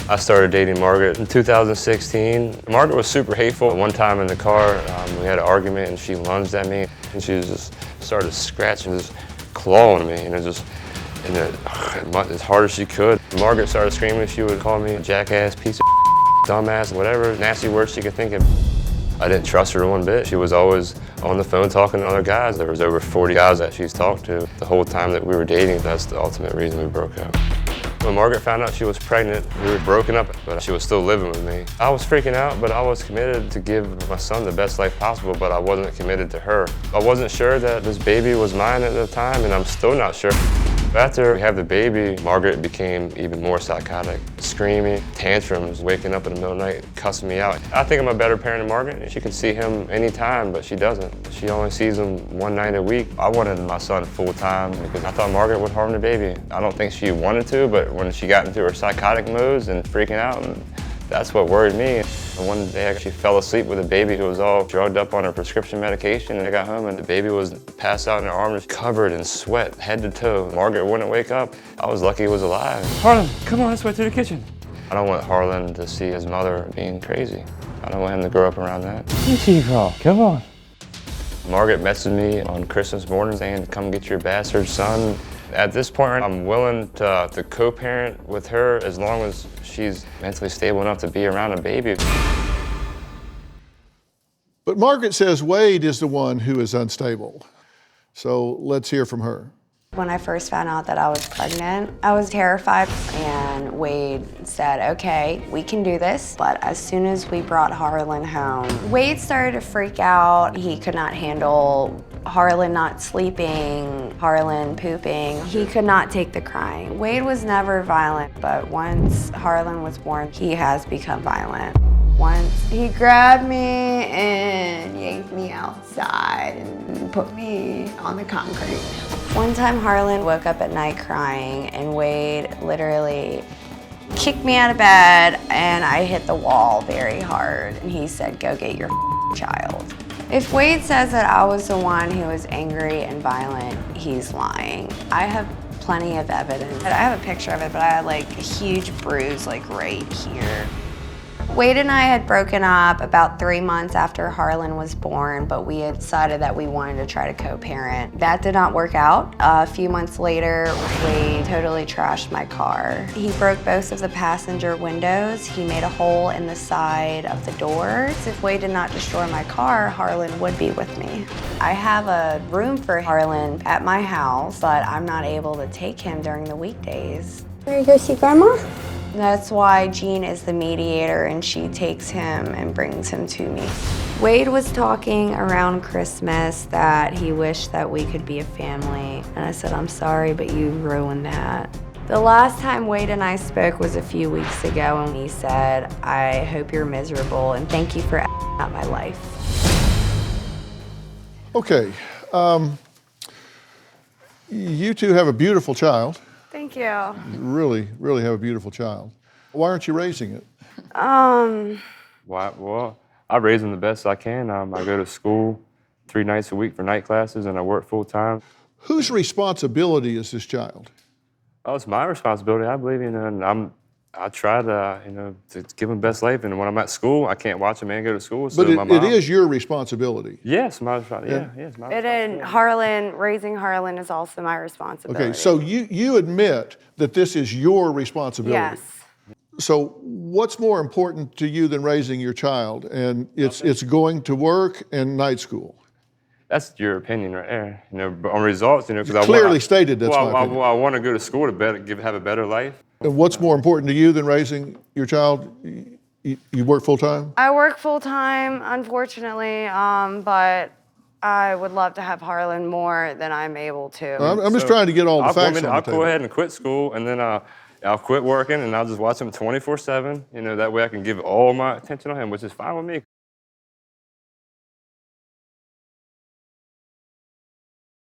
I started dating Margaret in 2016. Margaret was super hateful. One time in the car, we had an argument and she lunged at me and she just started scratching, just clawing me, just as hard as she could. Margaret started screaming. She would call me a jackass, piece of dumbass, whatever nasty words she could think of. I didn't trust her one bit. She was always on the phone talking to other guys. There was over 40 guys that she's talked to. The whole time that we were dating, that's the ultimate reason we broke up. When Margaret found out she was pregnant, we were broken up, but she was still living with me. I was freaking out, but I was committed to give my son the best life possible, but I wasn't committed to her. I wasn't sure that this baby was mine at the time, and I'm still not sure. After we had the baby, Margaret became even more psychotic, screaming, tantrums, waking up in the middle of the night, cussing me out. I think I'm a better parent than Margaret. She can see him anytime, but she doesn't. She only sees him one night a week. I wanted my son full time because I thought Margaret would harm the baby. I don't think she wanted to, but when she got into her psychotic modes and freaking out, that's what worried me. And one day I actually fell asleep with a baby who was all drugged up on her prescription medication. And I got home and the baby was passed out in her arms, covered in sweat, head to toe. Margaret wouldn't wake up. I was lucky he was alive. Harlan, come on, let's go to the kitchen. I don't want Harlan to see his mother being crazy. I don't want him to grow up around that. Come on. Margaret messaged me on Christmas morning saying, come get your bastard son. At this point, I'm willing to co-parent with her as long as she's mentally stable enough to be around a baby. But Margaret says Wade is the one who is unstable. So let's hear from her. When I first found out that I was pregnant, I was terrified, and Wade said, okay, we can do this. But as soon as we brought Harlan home, Wade started to freak out. He could not handle Harlan not sleeping, Harlan pooping. He could not take the crying. Wade was never violent, but once Harlan was born, he has become violent. Once he grabbed me and yanked me outside and put me on the concrete. One time Harlan woke up at night crying and Wade literally kicked me out of bed and I hit the wall very hard and he said, go get your child. If Wade says that I was the one who was angry and violent, he's lying. I have plenty of evidence. I have a picture of it, but I had like a huge bruise like right here. Wade and I had broken up about 3 months after Harlan was born, but we had decided that we wanted to try to co-parent. That did not work out. A few months later, Wade totally trashed my car. He broke both of the passenger windows. He made a hole in the side of the doors. If Wade did not destroy my car, Harlan would be with me. I have a room for Harlan at my house, but I'm not able to take him during the weekdays. Ready to go see Grandma? That's why Jean is the mediator and she takes him and brings him to me. Wade was talking around Christmas that he wished that we could be a family. And I said, I'm sorry, but you ruined that. The last time Wade and I spoke was a few weeks ago and he said, I hope you're miserable and thank you for out my life. Okay, you two have a beautiful child. Thank you. You really, really have a beautiful child. Why aren't you raising it? Well, I raise him the best I can. I go to school 3 nights a week for night classes and I work full time. Whose responsibility is this child? Oh, it's my responsibility, I believe, and I try to, to give him the best life. And when I'm at school, I can't watch a man go to school. So But it is your responsibility. Yes, my responsibility. Yeah, it's my responsibility. And raising Harlan is also my responsibility. Okay, so you admit that this is your responsibility. Yes. So what's more important to you than raising your child? And it's going to work and night school. That's your opinion right there. But on results, because I clearly stated that's my opinion. I want to go to school to have a better life. And what's more important to you than raising your child? You work full time? I work full time, unfortunately, but I would love to have Harlan more than I'm able to. I'm just trying to get all the facts on the I'll table. go ahead and quit school, and then I'll quit working, and I'll just watch him 24/7. That way I can give all my attention on him, which is fine with me.